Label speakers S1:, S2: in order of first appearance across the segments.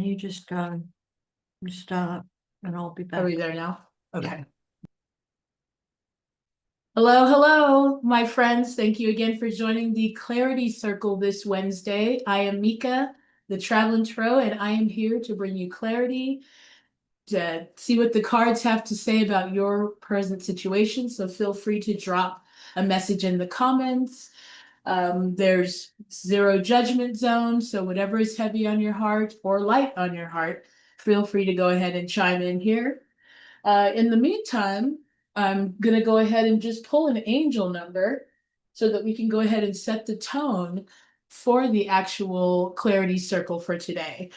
S1: you just go, you start, and I'll be back.
S2: Are we there now? Okay. Hello, hello, my friends. Thank you again for joining the Clarity Circle this Wednesday. I am Mika, the Traveling Tarot, and I am here to bring you clarity, to see what the cards have to say about your present situation. So feel free to drop a message in the comments. There's zero judgment zone, so whatever is heavy on your heart or light on your heart, feel free to go ahead and chime in here. In the meantime, I'm gonna go ahead and just pull an angel number so that we can go ahead and set the tone for the actual clarity circle for today.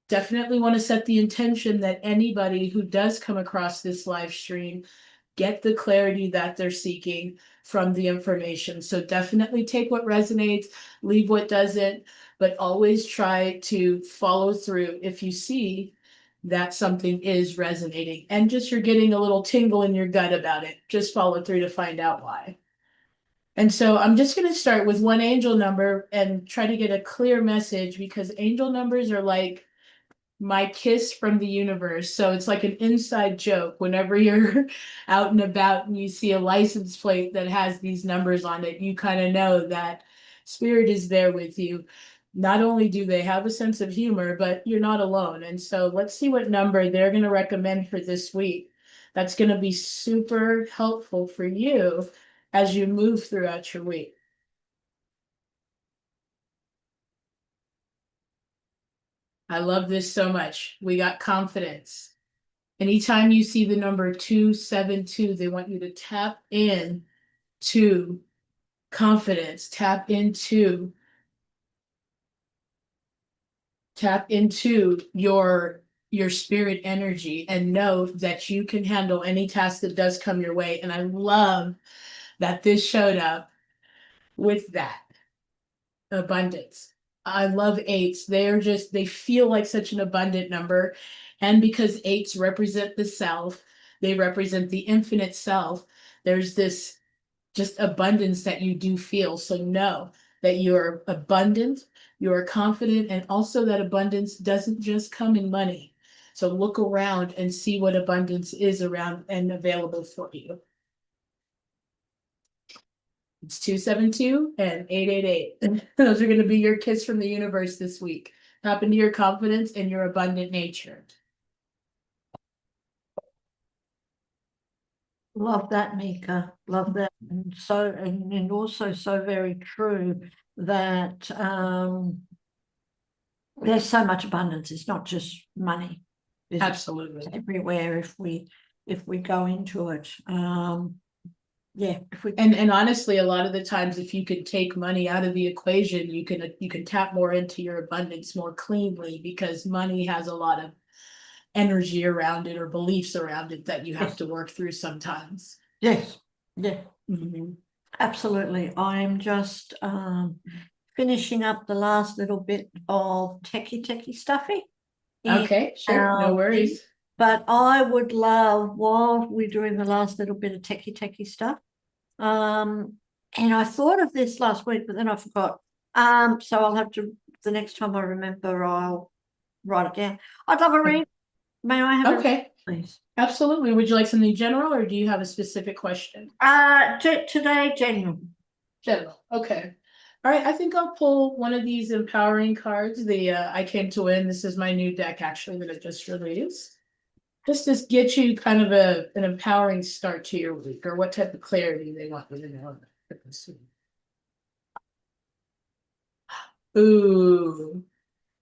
S2: Definitely want to set the intention that anybody who does come across this live stream get the clarity that they're seeking from the information. So definitely take what resonates, leave what doesn't, but always try to follow through if you see that something is resonating and just you're getting a little tingle in your gut about it. Just follow through to find out why. And so I'm just going to start with one angel number and try to get a clear message, because angel numbers are like my kiss from the universe. So it's like an inside joke whenever you're out and about and you see a license plate that has these numbers on it, you kind of know that spirit is there with you. Not only do they have a sense of humor, but you're not alone. And so let's see what number they're going to recommend for this week. That's going to be super helpful for you as you move throughout your week. I love this so much. We got confidence. Anytime you see the number 272, they want you to tap in to confidence, tap into your spirit energy, and know that you can handle any task that does come your way. And I love that this showed up with that abundance. I love eights. They feel like such an abundant number. And because eights represent the self, they represent the infinite self. There's this just abundance that you do feel. So know that you're abundant, you're confident, and also that abundance doesn't just come in money. So look around and see what abundance is around and available for you. It's 272 and 888. Those are going to be your kiss from the universe this week. Tap into your confidence and your abundant nature.
S1: Love that, Mika. Love that. And also so very true that there's so much abundance. It's not just money. It's
S2: Absolutely.
S1: everywhere if we go into it. Yeah, if we
S2: and honestly, a lot of the times, if you could take money out of the equation, you can tap more into your abundance more cleanly, because money has a lot of energy around it or beliefs around it that you have to work through sometimes.
S1: Yes, yeah,
S2: Mm-hmm.
S1: absolutely. I'm just finishing up the last little bit of techie stuffy.
S2: Okay, sure, no worries.
S1: But I would love, while we're doing the last little bit of techie stuff, and I thought of this last week, but then I forgot. So I'll have to, the next time I remember, I'll write it down. I'd love a read. May I have
S2: Okay.
S1: a read, please?
S2: Absolutely. Would you like something general, or do you have a specific question?
S1: Today, general.
S2: General. Okay. All right. I think I'll pull one of these empowering cards. The I Came to Win. This is my new deck, actually, that I just released. Just to get you kind of an empowering start to your week, or what type of clarity they want you to know. Ooh.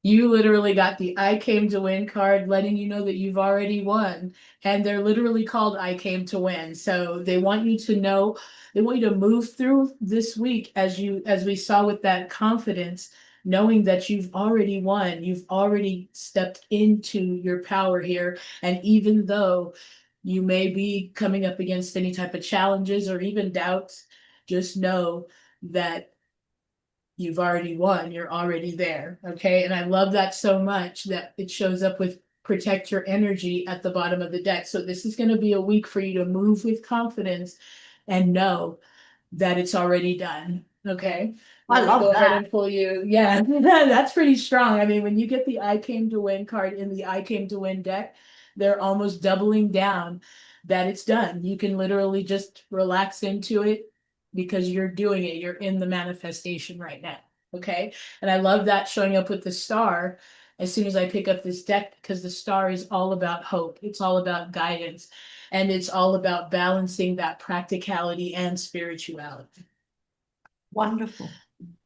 S2: You literally got the I Came to Win card, letting you know that you've already won. And they're literally called I Came to Win. So they want you to know, they want you to move through this week as we saw with that confidence, knowing that you've already won. You've already stepped into your power here. And even though you may be coming up against any type of challenges or even doubts, just know that you've already won, you're already there. Okay. And I love that so much that it shows up with protect your energy at the bottom of the deck. So this is going to be a week for you to move with confidence and know that it's already done. Okay.
S1: I
S2: Let me
S1: love
S2: go ahead
S1: that.
S2: and pull you. Yeah, that's pretty strong. I mean, when you get the I came to win card in the I came to win deck, they're almost doubling down that it's done. You can literally just relax into it because you're doing it. You're in the manifestation right now. Okay. And I love that showing up with the star as soon as I pick up this deck, because the star is all about hope. It's all about guidance, and it's all about balancing that practicality and spirituality.
S1: Wonderful.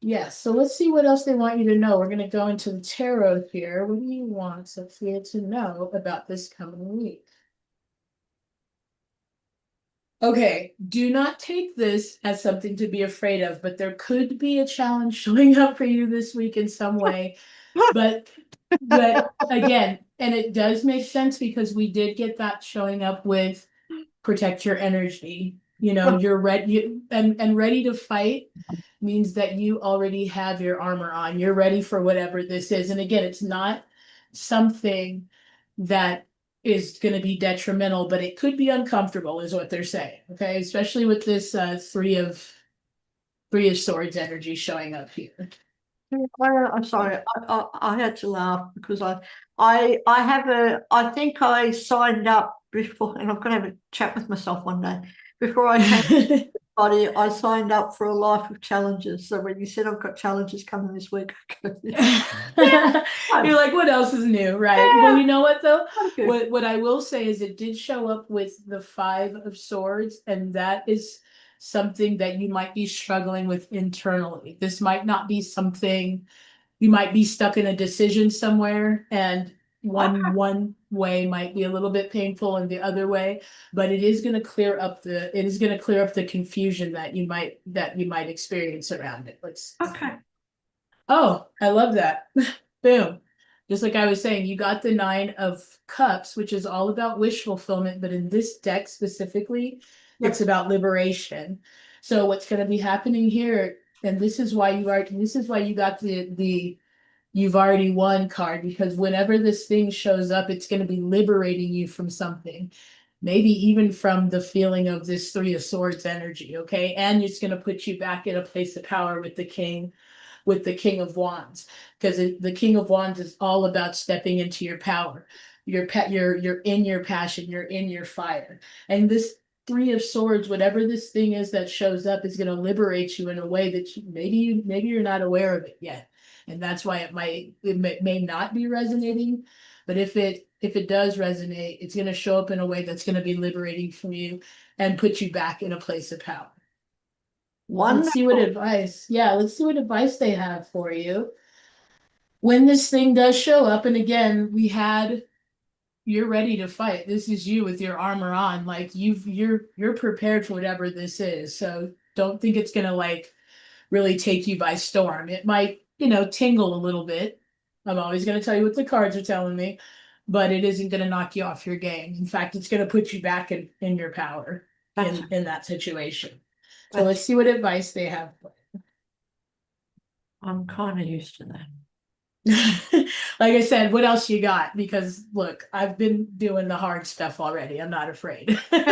S2: Yes, so let's see what else they want you to know. We're going to go into the tarot here. What do you want Sophia to know about this coming week? Okay, do not take this as something to be afraid of, but there could be a challenge showing up for you this week in some way. But again, and it does make sense because we did get that showing up with protect your energy. You know, you're ready and ready to fight means that you already have your armor on. You're ready for whatever this is. And again, it's not something that is going to be detrimental, but it could be uncomfortable, is what they're saying. Okay, especially with this three of swords energy showing up here.
S1: I'm sorry. I had to laugh because I have I think I signed up before, and I'm going to have a chat with myself one day. Before I came to the body, I signed up for a life of challenges. So when you said I've got challenges coming this week, I go, yeah,
S2: You're like, what else is new, right? Well,
S1: yeah,
S2: you know what though?
S1: I'm good.
S2: What I will say is it did show up with the Five of Swords, and that is something that you might be struggling with internally. This might not be something you might be stuck in a decision somewhere, and
S1: Okay,
S2: one way might be a little bit painful and the other way, but it is going to clear up the confusion that you might experience around it. Let's
S1: okay,
S2: Oh, I love that. Boom. Just like I was saying, you got the Nine of Cups, which is all about wish fulfillment, but in this deck specifically, it's
S1: yep.
S2: about liberation. So what's going to be happening here, and this is why you got the you've already won card, because whenever this thing shows up, it's going to be liberating you from something. Maybe even from the feeling of this Three of Swords energy, okay? And it's going to put you back in a place of power with the King of Wands, because the King of Wands is all about stepping into your power. You're in your passion, you're in your fire. And this Three of Swords, whatever this thing is that shows up, is going to liberate you in a way that maybe you're not aware of it yet. And that's why it may not be resonating, but if it does resonate, it's going to show up in a way that's going to be liberating from you and put you back in a place of power.
S1: Wonderful.
S2: Let's see what advice they have for you. When this thing does show up, and again, you're ready to fight. This is you with your armor on. Like you're prepared for whatever this is. So don't think it's gonna like really take you by storm. It might, tingle a little bit. I'm always gonna tell you what the cards are telling me, but it isn't gonna knock you off your game. In fact, it's gonna put you back in your power
S1: That's
S2: in that situation. So
S1: that's
S2: let's see what advice they have.
S1: I'm kind of used to that.
S2: Like I said, what else you got? Because look, I've been doing the hard stuff already. I'm not afraid.
S1: Kind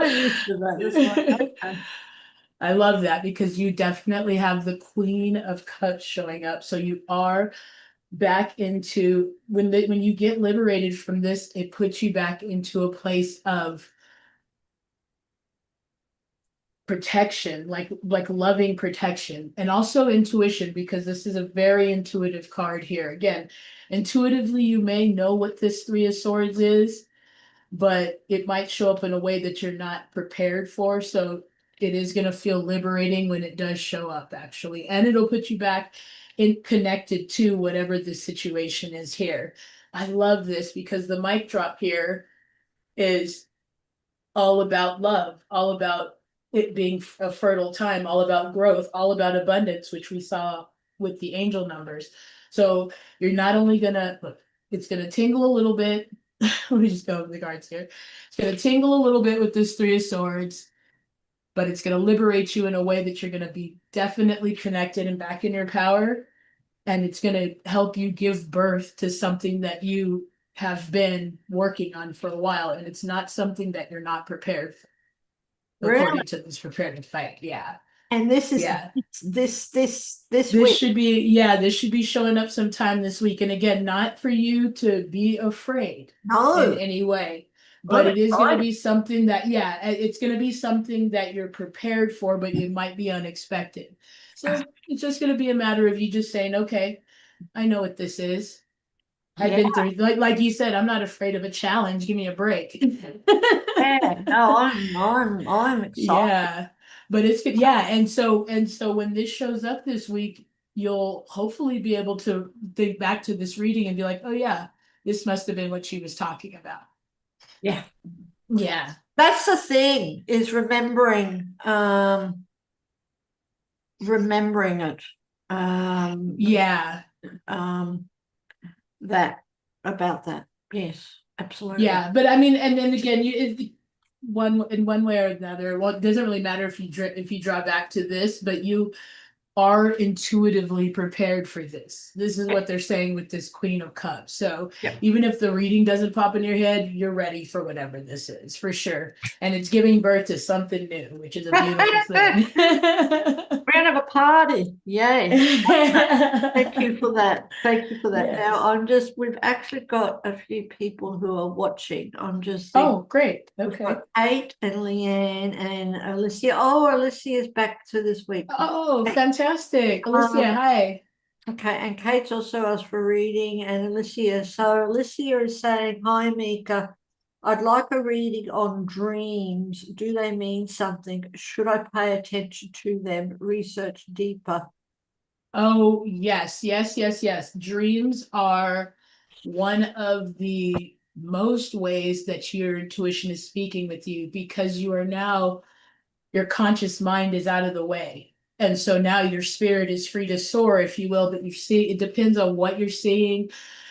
S1: of used to that. It's like, okay.
S2: I love that because you definitely have the Queen of Cups showing up. So you are back into when you get liberated from this, it puts you back into a place of protection, like loving protection, and also intuition, because this is a very intuitive card here. Again, intuitively you may know what this Three of Swords is, but it might show up in a way that you're not prepared for. So it is going to feel liberating when it does show up, actually, and it'll put you back in connected to whatever the situation is here. I love this because the mic drop here is all about love, all about it being a fertile time, all about growth, all about abundance, which we saw with the angel numbers. So you're not only gonna look, it's gonna tingle a little bit. Let me just go over the cards here. It's gonna tingle a little bit with this Three of Swords, but it's gonna liberate you in a way that you're gonna be definitely connected and back in your power. And it's gonna help you give birth to something that you have been working on for a while, and it's not something that you're not prepared for,
S1: Really?
S2: according to this prepared to fight. Yeah.
S1: And this is
S2: Yeah.
S1: this
S2: This
S1: week.
S2: should be, yeah, this should be showing up sometime this week. And again, not for you to be afraid in
S1: No,
S2: any way, but
S1: I'm
S2: it is going to
S1: excited.
S2: be something that, yeah, it's going to be something that you're prepared for, but it might be unexpected. So it's just going to be a matter of you just saying, okay, I know what this is. I've
S1: Yeah,
S2: been through, like you said, I'm not afraid of a challenge. Give me a break.
S1: yeah. No, I'm excited.
S2: Yeah, but it's good. Yeah, and so when this shows up this week, you'll hopefully be able to think back to this reading and be like, oh yeah, this must have been what she was talking about.
S1: Yeah.
S2: Yeah.
S1: That's the thing, is remembering it.
S2: Yeah.
S1: Um that about that. Yes, absolutely.
S2: Yeah, but I mean, and then again, one in one way or another. Well, it doesn't really matter if you draw back to this, but you are intuitively prepared for this. This is what they're saying with this Queen of Cups. So
S1: Yeah.
S2: even if the reading doesn't pop in your head, you're ready for whatever this is for sure. And it's giving birth to something new, which is a beautiful thing.
S1: We're gonna have a party. Yay. Thank you for that. Thank you for that. Now
S2: Yes.
S1: we've actually got a few people who are watching. I'm just thinking,
S2: Oh, great.
S1: we've
S2: Okay.
S1: got Kate and Leanne and Alicia. Oh, Alicia is back to this week.
S2: Oh, fantastic. Alicia,
S1: Um,
S2: hi.
S1: okay, and Kate's also asked for reading, and Alicia. So Alicia is saying, "Hi, Mika. I'd like a reading on dreams. Do they mean something? Should I pay attention to them? Research deeper."
S2: Oh, yes, yes, yes, yes. Dreams are one of the most ways that your intuition is speaking with you because you are now, your conscious mind is out of the way. And so now your spirit is free to soar, if you will, but you see, it depends on what you're seeing.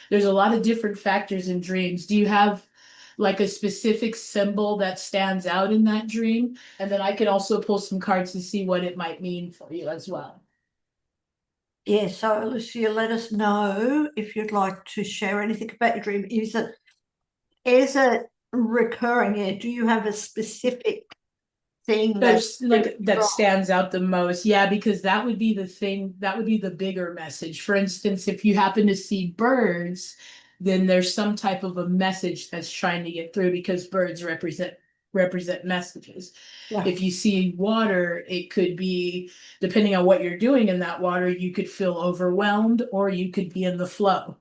S2: There's a lot of different factors in dreams. Do you have like a specific symbol that stands out in that dream? And then I can also pull some cards to see what it might mean for you as well.
S1: Yeah, so Alicia, let us know if you'd like to share anything about your dream. Is it recurring? Yeah. Do you have a specific thing that's
S2: There's
S1: really
S2: like that
S1: strong?
S2: stands out the most. Yeah, because that would be the thing, that would be the bigger message. For instance, if you happen to see birds, then there's some type of a message that's trying to get through because birds represent messages.
S1: Yeah,
S2: If you see water, it could be, depending on what you're doing in that water, you could feel overwhelmed or you could be in the flow.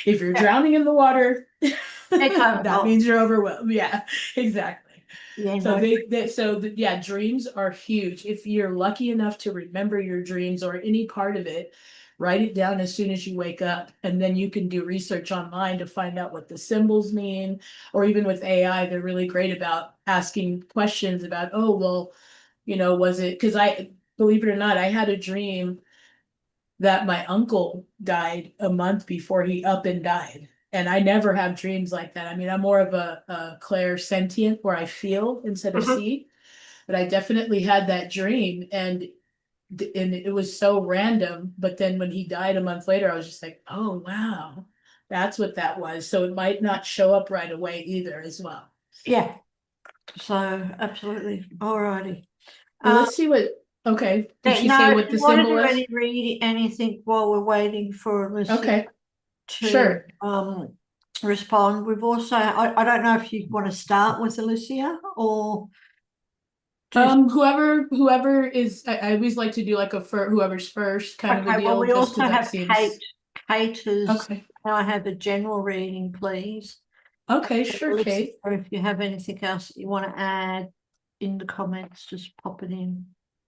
S2: If you're
S1: yeah.
S2: drowning in the water,
S1: Echo.
S2: that
S1: Oh,
S2: means you're overwhelmed. Yeah, exactly.
S1: yeah,
S2: So
S1: no.
S2: yeah, dreams are huge. If you're lucky enough to remember your dreams or any part of it, write it down as soon as you wake up, and then you can do research online to find out what the symbols mean. Or even with AI, they're really great about asking questions about, oh, well, was it, because I, believe it or not, I had a dream that my uncle died a month before he up and died. And I never have dreams like that. I mean, I'm more of a clairsentient where I feel instead of
S1: Mhm.
S2: see, but I definitely had that dream and it was so random. But then when he died a month later, I was just like, oh wow, that's what that was. So it might not show up right away either as well.
S1: Yeah, so absolutely. All righty.
S2: Well, let's see what, okay. Did she say
S1: Now, if
S2: what
S1: you
S2: the
S1: want to
S2: symbol
S1: do
S2: is?
S1: any reading, anything while we're waiting for Alicia
S2: Okay,
S1: to
S2: sure.
S1: respond, we've also, I don't know if you want to start with Alicia or do.
S2: Whoever is, I always like to do like a whoever's first kind of a
S1: Okay, well,
S2: deal,
S1: we
S2: just
S1: also
S2: because that
S1: have Kate.
S2: seems
S1: Kate is,
S2: okay.
S1: can I have a general reading, please?
S2: Okay, sure,
S1: Alicia,
S2: Kate.
S1: if you have anything else that you want to add in the comments, just pop it in.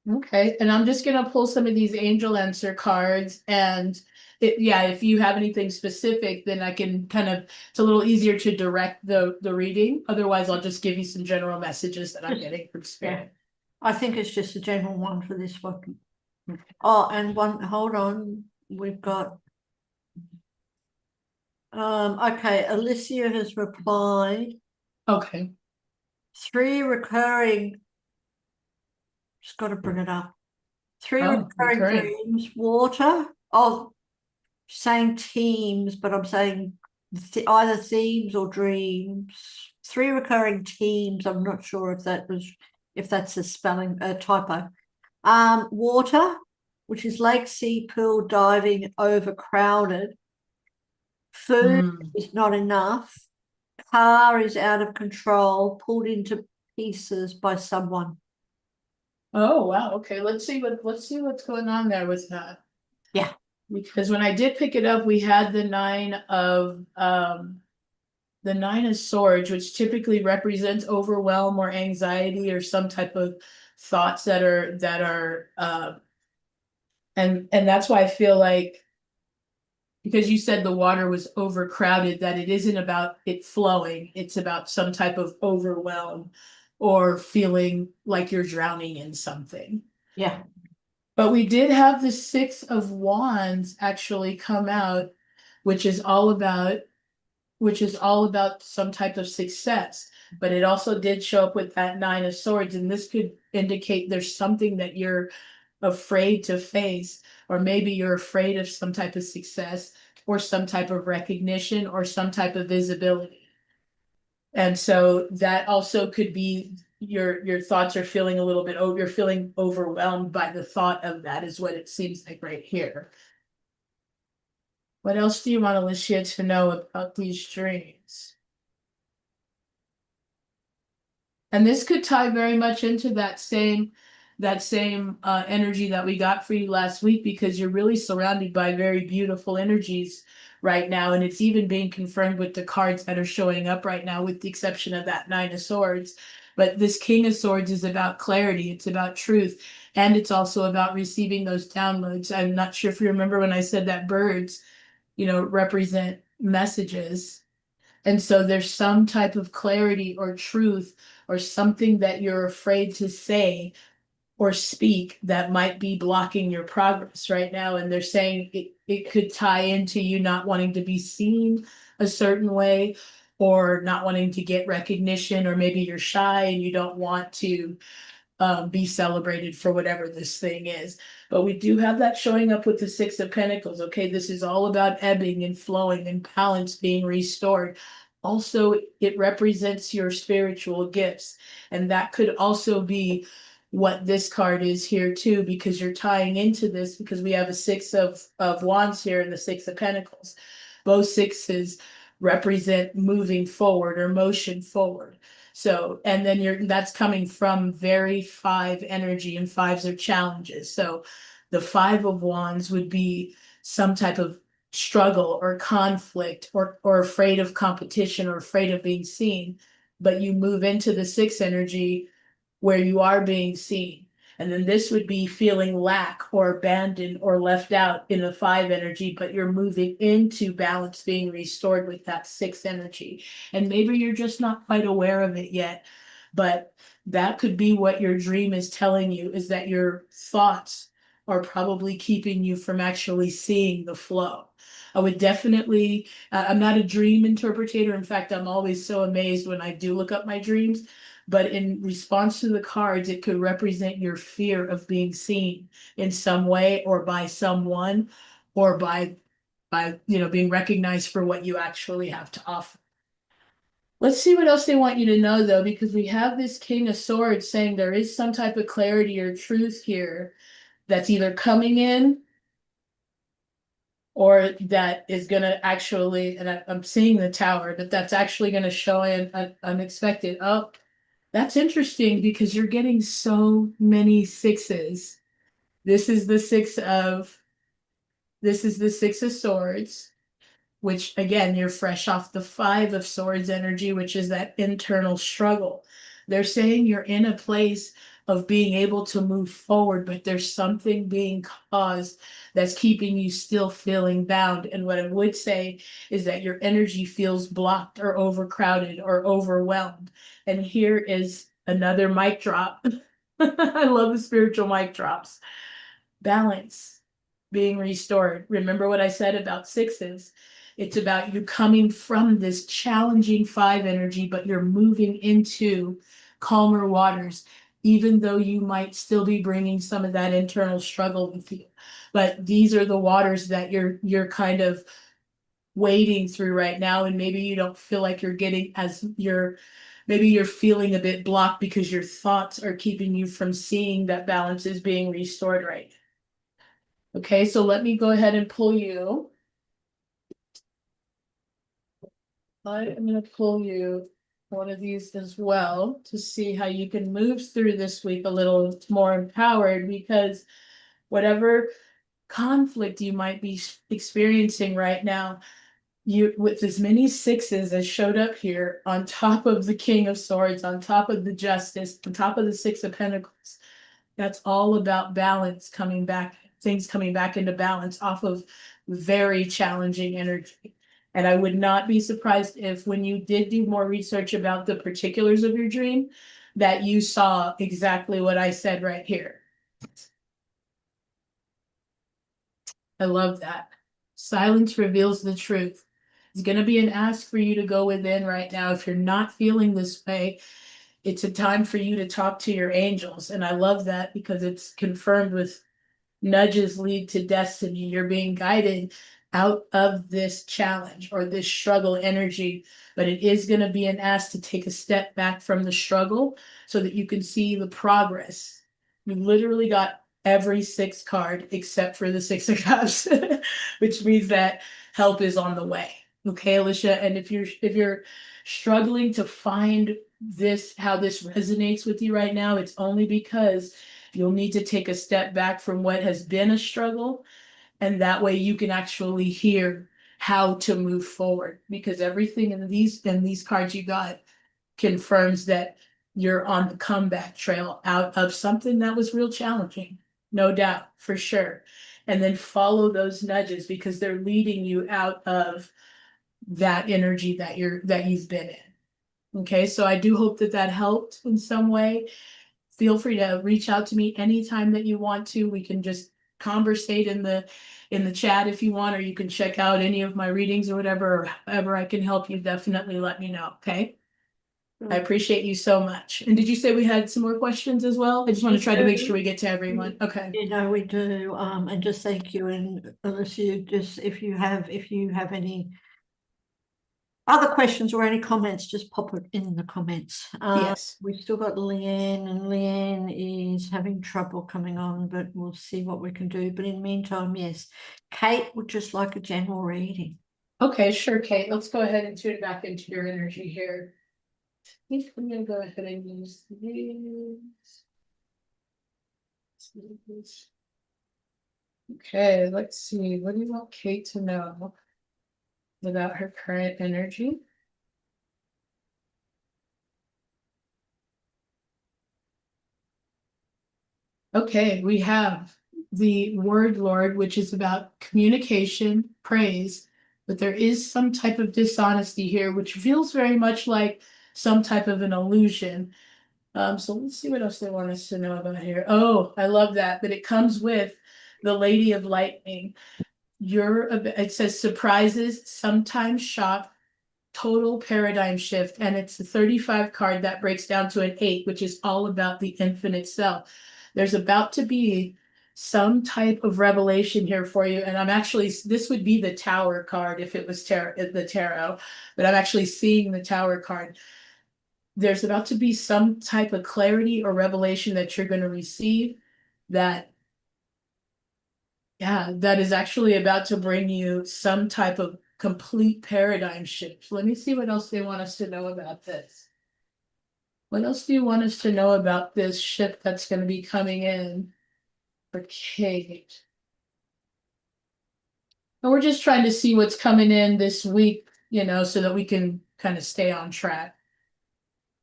S2: Okay, and I'm just gonna pull some of these angel answer cards and yeah, if you have anything specific, then I can kind of, it's a little easier to direct the reading. Otherwise, I'll just give you some general messages that I'm
S1: Just,
S2: getting from
S1: yeah,
S2: spirit.
S1: I think it's just a general one for this one. Oh, and one, hold on, we've got, okay, Alicia has replied,
S2: Okay.
S1: 3 recurring, just got to bring it up. 3
S2: Oh,
S1: recurring
S2: recurring.
S1: dreams, water. Oh, saying teams, but I'm saying either themes or dreams. 3 recurring teams. I'm not sure if that's a spelling, a typo. Water, which is lake, sea, pool, diving, overcrowded. Food
S2: Mm.
S1: is not enough. Car is out of control, pulled into pieces by someone.
S2: Oh wow. Okay. Let's see what's going on there with that.
S1: Yeah.
S2: Because when I did pick it up, we had the nine of swords, which typically represents overwhelm or anxiety or some type of thoughts that are and that's why I feel like, because you said the water was overcrowded, that it isn't about it flowing, it's about some type of overwhelm or feeling like you're drowning in something.
S1: Yeah.
S2: But we did have the Six of Wands actually come out, which is all about some type of success. But it also did show up with that Nine of Swords, and this could indicate there's something that you're afraid to face, or maybe you're afraid of some type of success or some type of recognition or some type of visibility. And so that also could be your thoughts are feeling a little bit over, you're feeling overwhelmed by the thought of that, is what it seems like right here. What else do you want Alicia to know about these dreams? And this could tie very much into that same energy that we got for you last week, because you're really surrounded by very beautiful energies right now, and it's even being confirmed with the cards that are showing up right now, with the exception of that Nine of Swords. But this King of Swords is about clarity, it's about truth, and it's also about receiving those downloads. I'm not sure if you remember when I said that birds, represent messages. And so there's some type of clarity or truth or something that you're afraid to say or speak that might be blocking your progress right now. And they're saying it could tie into you not wanting to be seen a certain way, or not wanting to get recognition, or maybe you're shy and you don't want to be celebrated for whatever this thing is. But we do have that showing up with the Six of Pentacles. Okay, this is all about ebbing and flowing and balance being restored. Also, it represents your spiritual gifts, and that could also be what this card is here too, because you're tying into this, because we have a Six of Wands here and the Six of Pentacles. Both sixes represent moving forward or motion forward. So, and then that's coming from very five energy, and fives are challenges. So the Five of Wands would be some type of struggle or conflict, or afraid of competition, or afraid of being seen. But you move into the six energy where you are being seen. And then this would be feeling lack or abandoned or left out in the five energy, but you're moving into balance being restored with that six energy. And maybe you're just not quite aware of it yet, but that could be what your dream is telling you, is that your thoughts are probably keeping you from actually seeing the flow. I would definitely, I'm not a dream interpreter. In fact, I'm always so amazed when I do look up my dreams. But in response to the cards, it could represent your fear of being seen in some way, or by someone, or by being recognized for what you actually have to offer. Let's see what else they want you to know, though, because we have this King of Swords saying there is some type of clarity or truth here that's either coming in, or that is going to actually, and I'm seeing the Tower, but that's actually going to show an unexpected. Oh, that's interesting, because you're getting so many sixes. This is the Six of Swords, which again, you're fresh off the Five of Swords energy, which is that internal struggle. They're saying you're in a place of being able to move forward, but there's something being caused that's keeping you still feeling bound. And what I would say is that your energy feels blocked or overcrowded or overwhelmed. And here is another mic drop. I love the spiritual mic drops. Balance being restored. Remember what I said about sixes? It's about you coming from this challenging five energy, but you're moving into calmer waters, even though you might still be bringing some of that internal struggle with you. But these are the waters that you're kind of wading through right now, and maybe you don't feel like you're getting as maybe you're feeling a bit blocked because your thoughts are keeping you from seeing that balance is being restored right. Okay, so let me go ahead and pull you. I am going to pull you one of these as well to see how you can move through this week a little more empowered, because whatever conflict you might be experiencing right now, you, with as many sixes as showed up here on top of the King of Swords, on top of the Justice, on top of the Six of Pentacles, that's all about balance coming back, things coming back into balance off of very challenging energy. And I would not be surprised if when you did do more research about the particulars of your dream, that you saw exactly what I said right here. I love that. Silence reveals the truth. It's going to be an ask for you to go within right now. If you're not feeling this way, it's a time for you to talk to your angels. And I love that because it's confirmed with nudges lead to destiny. You're being guided out of this challenge or this struggle energy, but it is going to be an ask to take a step back from the struggle so that you can see the progress. You literally got every six card except for the Six of Cups, which means that help is on the way. Okay, Alicia. And if you're struggling to find this, how this resonates with you right now, it's only because you'll need to take a step back from what has been a struggle. And that way you can actually hear how to move forward, because everything in these cards you got confirms that you're on the comeback trail out of something that was real challenging, no doubt, for sure. And then follow those nudges because they're leading you out of that energy that you've been in. Okay, so I do hope that that helped in some way. Feel free to reach out to me anytime that you want to. We can just conversate in the chat if you want, or you can check out any of my readings or whatever, or however I can help you. Definitely let me know. Okay. I appreciate you so much. And did you say we had some more questions as well? I just want to try to make sure we get to everyone. Okay.
S1: You know, we do, and just thank you. And Alicia, just if you have any other questions or any comments, just pop it in the comments.
S2: Yes.
S1: We've still got Leanne, and Leanne is having trouble coming on, but we'll see what we can do. But in the meantime, yes, Kate would just like a general reading.
S2: Okay, sure, Kate. Let's go ahead and tune back into your energy here. I think I'm gonna go ahead and use these. Okay, let's see. What do you want Kate to know about her current energy? Okay, we have the word Lord, which is about communication, praise, but there is some type of dishonesty here, which feels very much like some type of an illusion. So let's see what else they want us to know about here. Oh, I love that, but it comes with the Lady of Lightning. It says surprises, sometimes shock, total paradigm shift, and it's the 35 card that breaks down to an 8, which is all about the infinite self. There's about to be some type of revelation here for you, and I'm actually, this would be the Tower card if it was the tarot, but I'm actually seeing the Tower card. There's about to be some type of clarity or revelation that you're going to receive that, yeah, that is actually about to bring you some type of complete paradigm shift. Let me see what else they want us to know about this. What else do you want us to know about this shift that's going to be coming in for Kate? And we're just trying to see what's coming in this week, you know, so that we can kind of stay on track.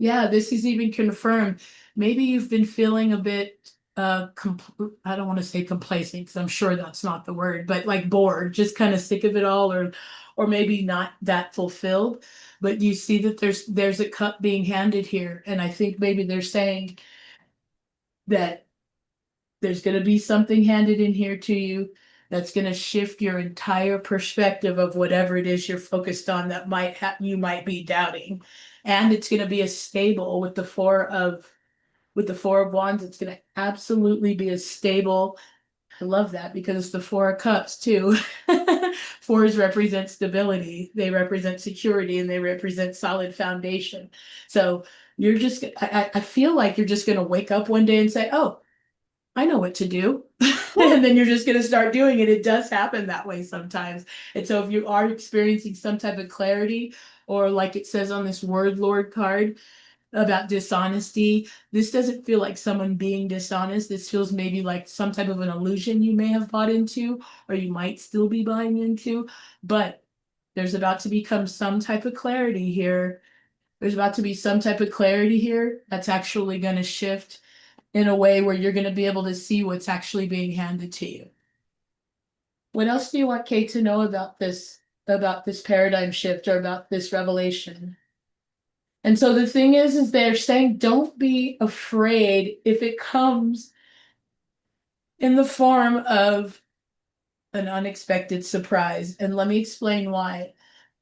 S2: Yeah, this is even confirmed. Maybe you've been feeling a bit I don't want to say complacent because I'm sure that's not the word, but like bored, just kind of sick of it all, or maybe not that fulfilled. But you see that there's a cup being handed here, and I think maybe they're saying that there's going to be something handed in here to you that's going to shift your entire perspective of whatever it is you're focused on that you might be doubting. And it's going to be a stable with the Four of Wands. It's going to absolutely be a stable I love that because it's the Four of Cups too. Fours represent stability, they represent security, and they represent solid foundation. So you're just, I feel like you're just going to wake up one day and say, oh, I know what to do. And then you're just going to start doing it. It does happen that way sometimes. And so if you are experiencing some type of clarity, or like it says on this word Lord card, about dishonesty. This doesn't feel like someone being dishonest. This feels maybe like some type of an illusion you may have bought into, or you might still be buying into. But there's about to become some type of clarity here. There's about to be some type of clarity here that's actually going to shift in a way where you're going to be able to see what's actually being handed to you. What else do you want Kate to know about this paradigm shift or about this revelation? And so the thing is they're saying, don't be afraid if it comes in the form of an unexpected surprise. And let me explain why.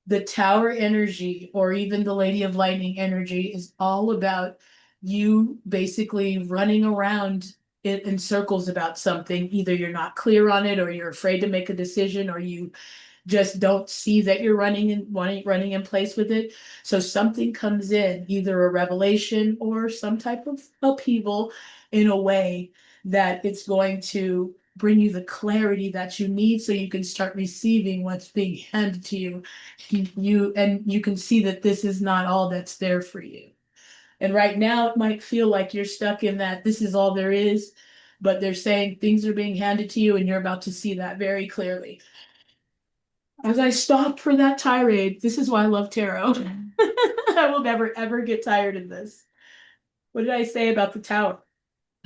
S2: The tower energy, or even the Lady of Lightning energy, is all about you basically running around in circles about something. Either you're not clear on it, or you're afraid to make a decision, or you just don't see that you're running in place with it. So something comes in, either a revelation or some type of upheaval, in a way that it's going to bring you the clarity that you need so you can start receiving what's being handed to you. You can see that this is not all that's there for you. And right now it might feel like you're stuck in that this is all there is, but they're saying things are being handed to you and you're about to see that very clearly. As I stop for that tirade, this is why I love tarot. I will never ever get tired of this. What did I say about the tower?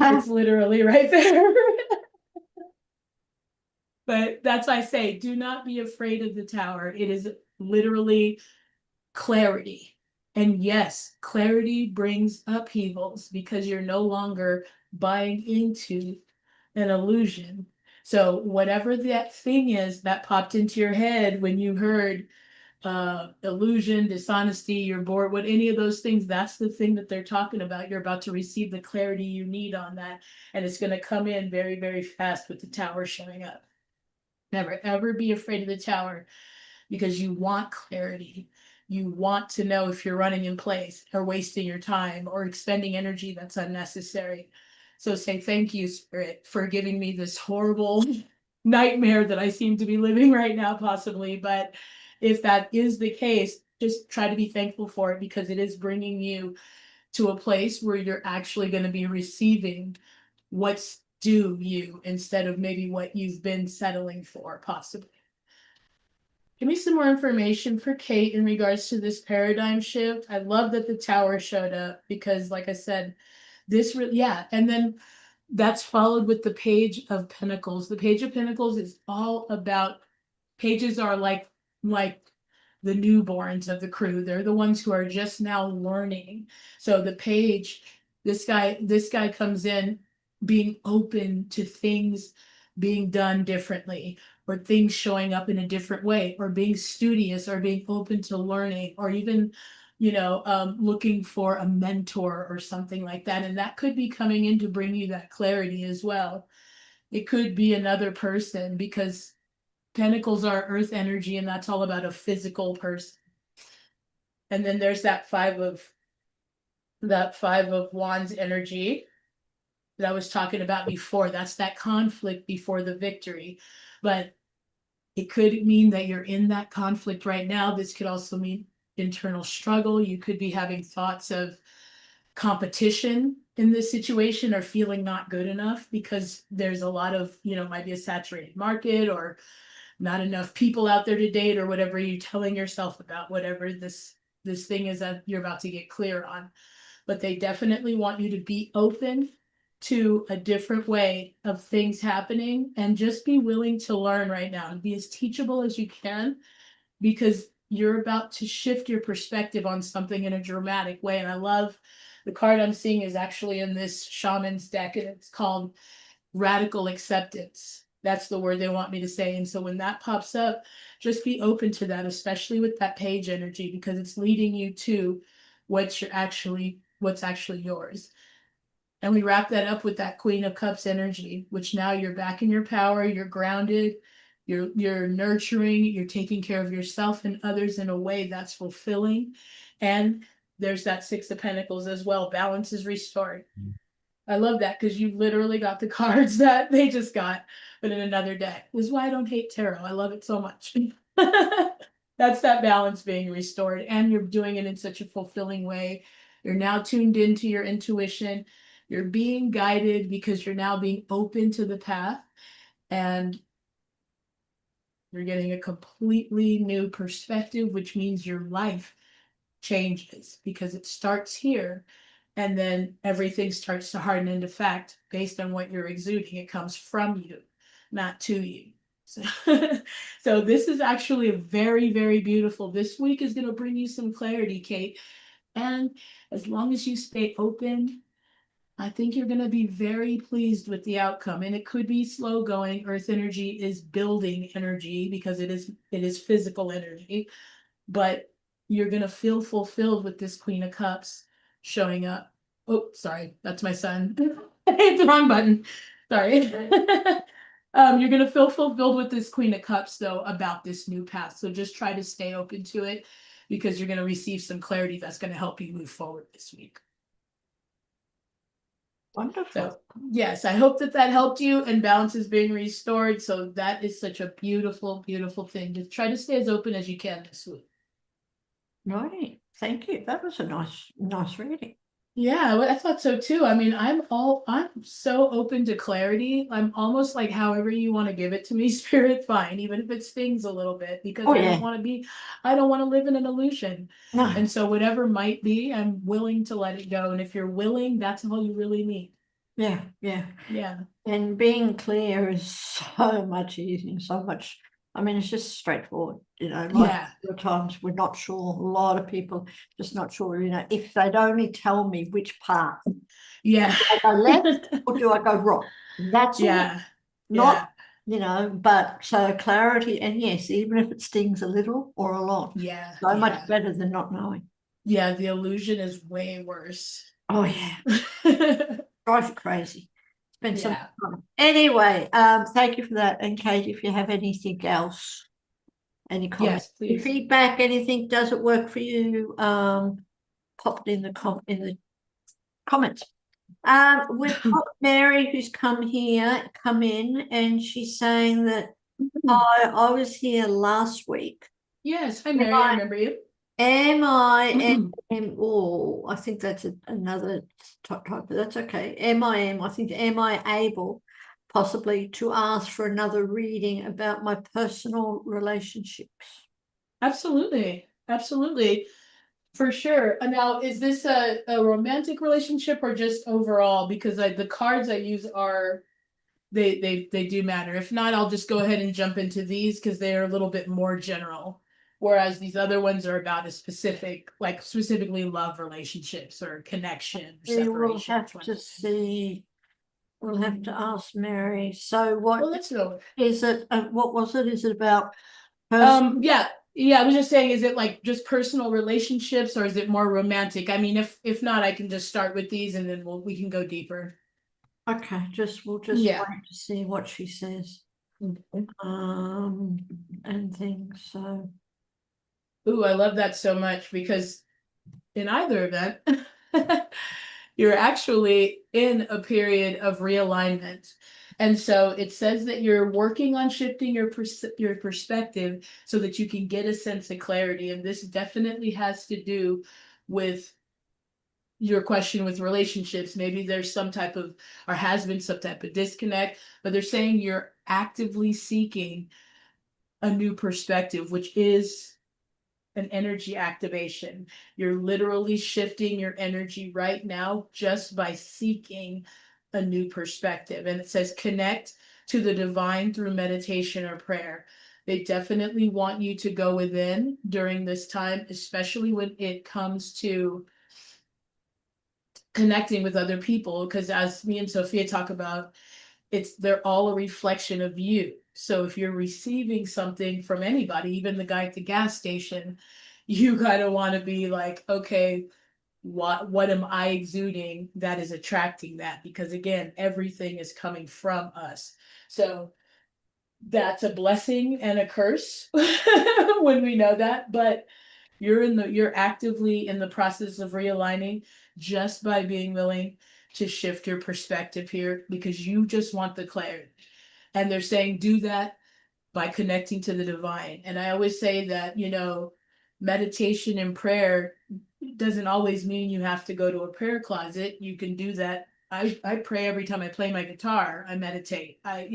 S2: It's literally right there. But that's why I say, do not be afraid of the tower. It is literally clarity. And yes, clarity brings upheavals because you're no longer buying into an illusion. So whatever that thing is that popped into your head when you heard illusion, dishonesty, you're bored, what any of those things, that's the thing that they're talking about. You're about to receive the clarity you need on that. And it's going to come in very, very fast with the tower showing up. Never ever be afraid of the tower because you want clarity. You want to know if you're running in place or wasting your time or expending energy that's unnecessary. So say thank you, Spirit, for giving me this horrible nightmare that I seem to be living right now, possibly. But if that is the case, just try to be thankful for it because it is bringing you to a place where you're actually going to be receiving what's due you instead of maybe what you've been settling for, possibly. Give me some more information for Kate in regards to this paradigm shift. I love that the tower showed up because, like I said, yeah. And then that's followed with the Page of Pentacles. The Page of Pentacles is all about, pages are like the newborns of the crew. They're the ones who are just now learning. So the page, this guy comes in being open to things being done differently, or things showing up in a different way, or being studious, or being open to learning, or even looking for a mentor or something like that. And that could be coming in to bring you that clarity as well. It could be another person because Pentacles are earth energy, and that's all about a physical person. And then there's that five of wands energy that I was talking about before. That's that conflict before the victory. But it could mean that you're in that conflict right now. This could also mean internal struggle. You could be having thoughts of competition in this situation, or feeling not good enough because there's a lot of, might be a saturated market, or not enough people out there to date, or whatever you're telling yourself about, whatever this thing is that you're about to get clear on. But they definitely want you to be open to a different way of things happening, and just be willing to learn right now and be as teachable as you can, because you're about to shift your perspective on something in a dramatic way. And I love the card I'm seeing is actually in this shaman's deck, and it's called radical acceptance. That's the word they want me to say. And so when that pops up, just be open to that, especially with that page energy, because it's leading you to what's actually yours. And we wrap that up with that Queen of Cups energy, which now you're back in your power, you're grounded, you're nurturing, you're taking care of yourself and others in a way that's fulfilling. And there's that Six of Pentacles as well. Balance is restored. I love that because you literally got the cards that they just got, but in another deck. This is why I don't hate tarot. I love it so much. That's that balance being restored, and you're doing it in such a fulfilling way. You're now tuned into your intuition. You're being guided because you're now being open to the path, and you're getting a completely new perspective, which means your life changes because it starts here and then everything starts to harden into fact based on what you're exuding. It comes from you, not to you. So, so this is actually a very, very beautiful. This week is going to bring you some clarity, Kate. And as long as you stay open, I think you're going to be very pleased with the outcome. And it could be slow going. Earth energy is building energy because it is physical energy, but you're going to feel fulfilled with this Queen of Cups showing up. Oh, sorry, that's my son. I hit the wrong button. Sorry. You're going to feel fulfilled with this Queen of Cups, though, about this new path. So just try to stay open to it because you're going to receive some clarity that's going to help you move forward this week.
S1: Wonderful.
S2: So, yes, I hope that that helped you and balance is being restored. So that is such a beautiful, beautiful thing. Just try to stay as open as you can this week.
S1: Right. Thank you. That was a nice reading.
S2: Yeah, I thought so too. I mean, I'm so open to clarity. I'm almost like however you want to give it to me, spirit, fine, even if it stings a little bit, because
S1: Oh,
S2: I
S1: yeah.
S2: don't want to be, I don't want to live in an illusion.
S1: No.
S2: And so whatever might be, I'm willing to let it go. And if you're willing, that's all you really need.
S1: Yeah, yeah.
S2: Yeah.
S1: And being clear is so much easier, so much. I mean, it's just straightforward, like
S2: Yeah.
S1: at times we're not sure. A lot of people just not sure, if they'd only tell me which path.
S2: Yeah.
S1: Do I go left or do I go wrong? That's all.
S2: Yeah.
S1: Not, but so clarity, and yes, even if it stings a little or a lot,
S2: Yeah.
S1: so much better than not knowing.
S2: Yeah, the illusion is way worse.
S1: Oh yeah. Drives you crazy. Spend some
S2: Yeah.
S1: time. Anyway, thank you for that. And Kate, if you have anything else, any comments,
S2: Yes, please.
S1: feedback, anything, does it work for you? Pop it in the comments. We've got Mary who's come in, and she's saying that I was here last week.
S2: Yes, hi Mary, I remember you.
S1: I think that's another type, but that's okay. Am I able possibly to ask for another reading about my personal relationships?
S2: Absolutely. Absolutely. For sure. Now, is this a romantic relationship or just overall? Because the cards I use are they do matter. If not, I'll just go ahead and jump into these because they are a little bit more general. Whereas these other ones are about a specific, like specifically love relationships or connection or
S1: We will
S2: separation.
S1: have to see. We'll have to ask Mary. So what
S2: Well, let's go.
S1: is it? What was it? Is it about personal?
S2: Yeah, I was just saying, is it like just personal relationships or is it more romantic? I mean, if not, I can just start with these and then we can go deeper.
S1: Okay, we'll just
S2: Yeah.
S1: wait to see what she says.
S2: Okay.
S1: And things. So
S2: Ooh, I love that so much because in either event, you're actually in a period of realignment. And so it says that you're working on shifting your perspective so that you can get a sense of clarity. And this definitely has to do with your question with relationships. Maybe there's some type of, or has been some type of disconnect, but they're saying you're actively seeking a new perspective, which is an energy activation. You're literally shifting your energy right now just by seeking a new perspective. And it says connect to the divine through meditation or prayer. They definitely want you to go within during this time, especially when it comes to connecting with other people, because as me and Sophia talk about, they're all a reflection of you. So if you're receiving something from anybody, even the guy at the gas station, you kind of want to be like, okay, what am I exuding that is attracting that? Because again, everything is coming from us. So that's a blessing and a curse when we know that, but you're actively in the process of realigning just by being willing to shift your perspective here because you just want the clarity. And they're saying do that by connecting to the divine. And I always say that, meditation and prayer doesn't always mean you have to go to a prayer closet. You can do that. I pray every time I play my guitar. I meditate. I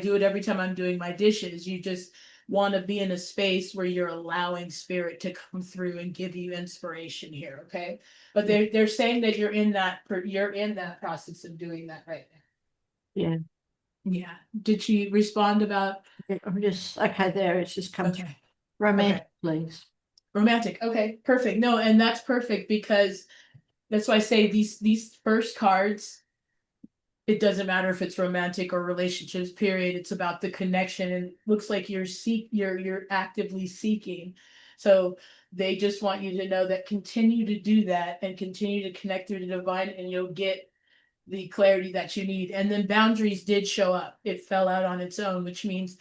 S2: do it every time I'm doing my dishes. You just want to be in a space where you're allowing spirit to come through and give you inspiration here. Okay. But they're saying that you're in that process of doing that right now.
S1: Yeah.
S2: Yeah. Did she respond about?
S1: I'm just, okay, there, it's just come through.
S2: Okay.
S1: Romantic,
S2: Okay.
S1: please.
S2: Romantic. Okay, perfect. No, and that's perfect because that's why I say these first cards, it doesn't matter if it's romantic or relationships, period. It's about the connection and it looks like you're actively seeking. So they just want you to know that continue to do that and continue to connect through the divine and you'll get the clarity that you need. And then boundaries did show up. It fell out on its own, which means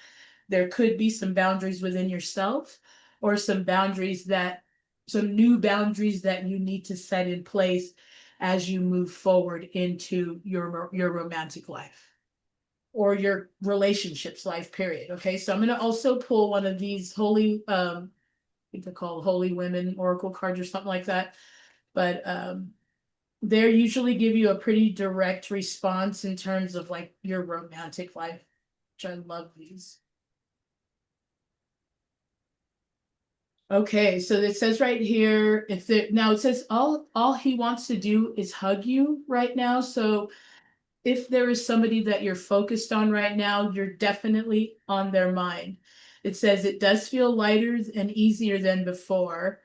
S2: there could be some boundaries within yourself or some new boundaries that you need to set in place as you move forward into your romantic life or your relationships life period. Okay, so I'm going to also pull one of these holy I think they're called holy women oracle cards or something like that, but they usually give you a pretty direct response in terms of like your romantic life, which I love these. Okay, so it says right here, now it says all he wants to do is hug you right now. So if there is somebody that you're focused on right now, you're definitely on their mind. It says it does feel lighter and easier than before.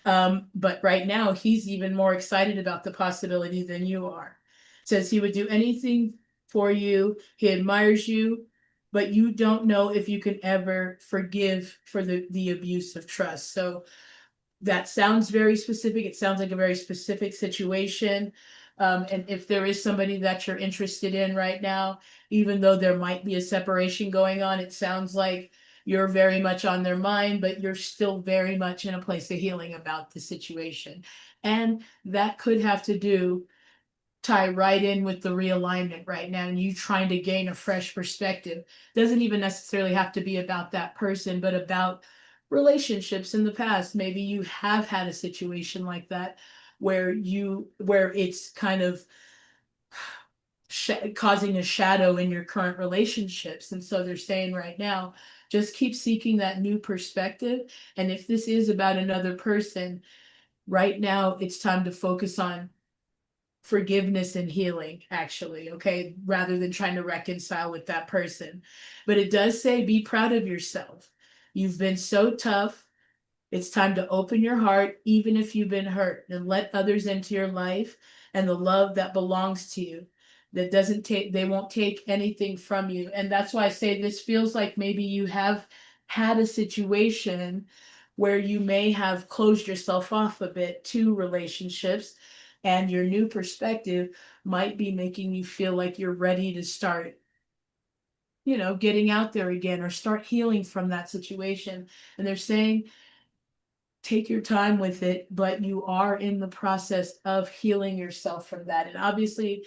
S2: But right now he's even more excited about the possibility than you are. It says he would do anything for you, he admires you, but you don't know if you can ever forgive for the abuse of trust. So that sounds very specific. It sounds like a very specific situation. And if there is somebody that you're interested in right now, even though there might be a separation going on, it sounds like you're very much on their mind, but you're still very much in a place of healing about the situation. And that could have to tie right in with the realignment right now and you trying to gain a fresh perspective. Doesn't even necessarily have to be about that person, but about relationships in the past. Maybe you have had a situation like that where it's kind of causing a shadow in your current relationships. And so they're saying right now, just keep seeking that new perspective. And if this is about another person, right now it's time to focus on forgiveness and healing, actually, okay, rather than trying to reconcile with that person. But it does say be proud of yourself. You've been so tough. It's time to open your heart, even if you've been hurt, and let others into your life and the love that belongs to you. That doesn't take, they won't take anything from you. And that's why I say this feels like maybe you have had a situation where you may have closed yourself off a bit to relationships, and your new perspective might be making you feel like you're ready to start getting out there again or start healing from that situation. And they're saying take your time with it, but you are in the process of healing yourself from that. And obviously,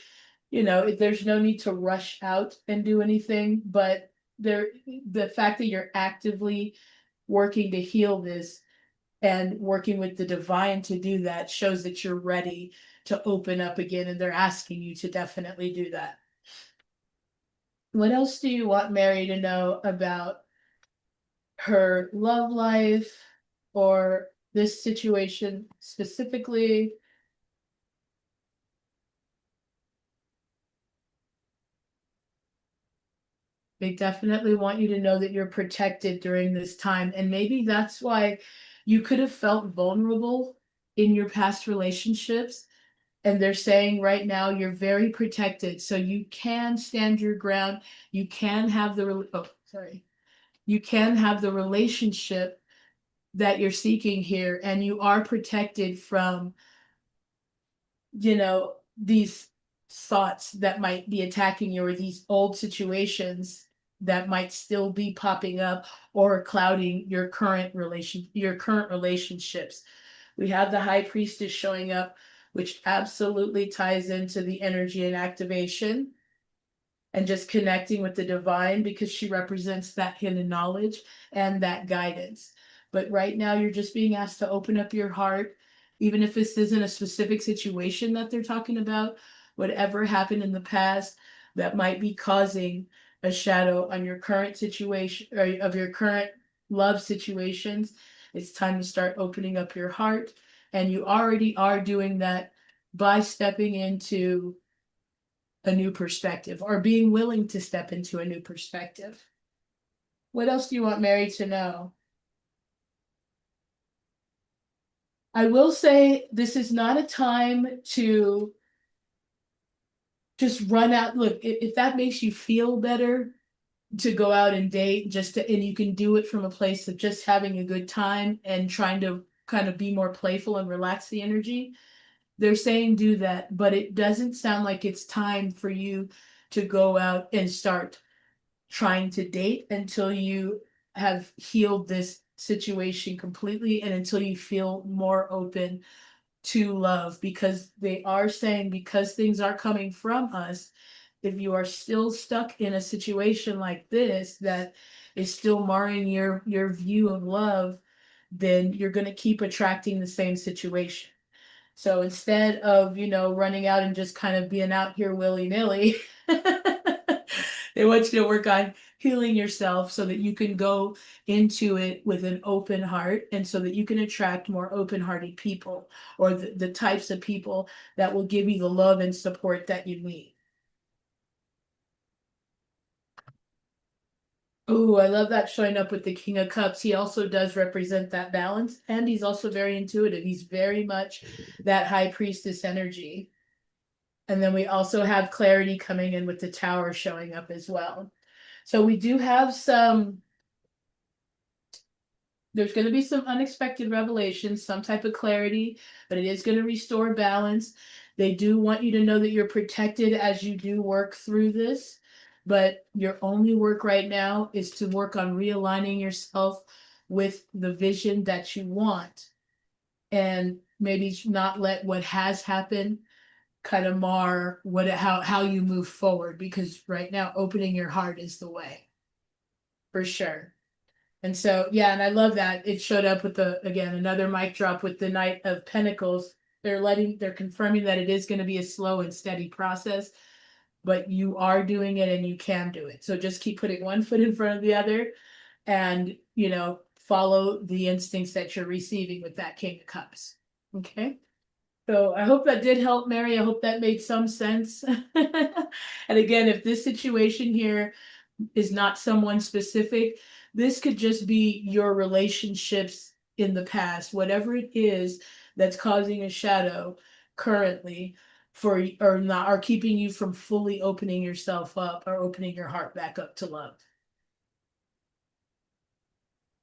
S2: there's no need to rush out and do anything, but the fact that you're actively working to heal this and working with the divine to do that shows that you're ready to open up again, and they're asking you to definitely do that. What else do you want Mary to know about her love life or this situation specifically? They definitely want you to know that you're protected during this time. And maybe that's why you could have felt vulnerable in your past relationships. And they're saying right now you're very protected. So you can stand your ground. You can have you can have the relationship that you're seeking here, and you are protected from these thoughts that might be attacking you, or these old situations that might still be popping up or clouding your current relationships. We have the high priestess showing up, which absolutely ties into the energy and activation and just connecting with the divine, because she represents that hidden knowledge and that guidance. But right now, you're just being asked to open up your heart, even if this isn't a specific situation that they're talking about, whatever happened in the past that might be causing a shadow on your current situation, or of your current love situations. It's time to start opening up your heart. And you already are doing that by stepping into a new perspective, or being willing to step into a new perspective. What else do you want Mary to know? I will say this is not a time to just run out. Look, if that makes you feel better to go out and date, and you can do it from a place of just having a good time and trying to kind of be more playful and relax the energy. They're saying do that, but it doesn't sound like it's time for you to go out and start trying to date until you have healed this situation completely, and until you feel more open to love, because they are saying, because things are coming from us, if you are still stuck in a situation like this that is still marring your view of love, then you're going to keep attracting the same situation. So instead of, running out and just kind of being out here willy-nilly, they want you to work on healing yourself so that you can go into it with an open heart, and so that you can attract more open-hearted people, or the types of people that will give you the love and support that you need. Oh, I love that showing up with the King of Cups. He also does represent that balance, and he's also very intuitive. He's very much that high priestess energy. And then we also have clarity coming in with the Tower showing up as well. So we do have there's going to be some unexpected revelations, some type of clarity, but it is going to restore balance. They do want you to know that you're protected as you do work through this, but your only work right now is to work on realigning yourself with the vision that you want, and maybe not let what has happened kind of mar how you move forward, because right now opening your heart is the way, for sure. And so, yeah, and I love that it showed up with again, another mic drop with the Knight of Pentacles. They're confirming that it is going to be a slow and steady process, but you are doing it and you can do it. So just keep putting one foot in front of the other, and, follow the instincts that you're receiving with that King of Cups. Okay. So I hope that did help, Mary. I hope that made some sense. And again, if this situation here is not someone specific, this could just be your relationships in the past, whatever it is that's causing a shadow currently or keeping you from fully opening yourself up, or opening your heart back up to love.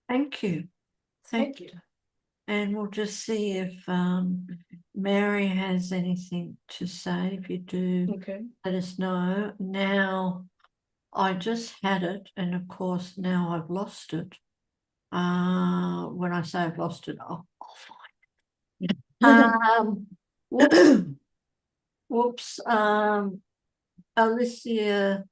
S1: Thank you.
S2: Thank you.
S1: And we'll just see if Mary has anything to say. If you do,
S2: Okay.
S1: let us know. Now, I just had it, and of course, now I've lost it. When I say I've lost it, I'll find it. Whoops, whoops. Alicia